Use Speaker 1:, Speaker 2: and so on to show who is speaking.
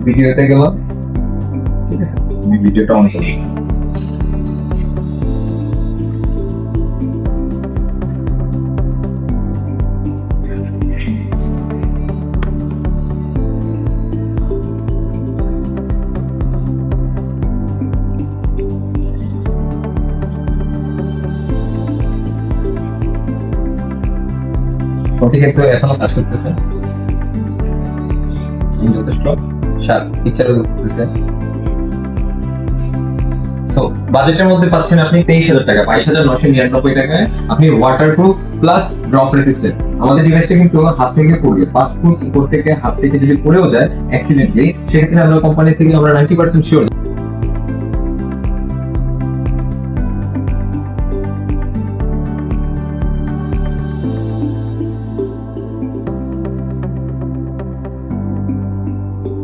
Speaker 1: ভিডিওতে গেলাম, ঠিক আছে, আমি ভিডিওটা অন করি। ঠিক আছে, এখনো কাজ করতেছে, যথেষ্ট শার্প পিকচারও করতেছে। সো বাজেটের মধ্যে পাচ্ছেন আপনি 23,000 টাকা, 22,999 টাকায় আপনি ওয়াটারপ্রুফ প্লাস ড্রপ রেসিস্ট্যান্ট। আমাদের ডিভাইসটা কিন্তু হাত থেকে পড়লে 5 ফুট উপর থেকে হাত থেকে যদি পড়েও যায় অ্যাক্সিডেন্টলি, সেক্ষেত্রে আমরা কোম্পানি থেকে আমরা 90% শিওর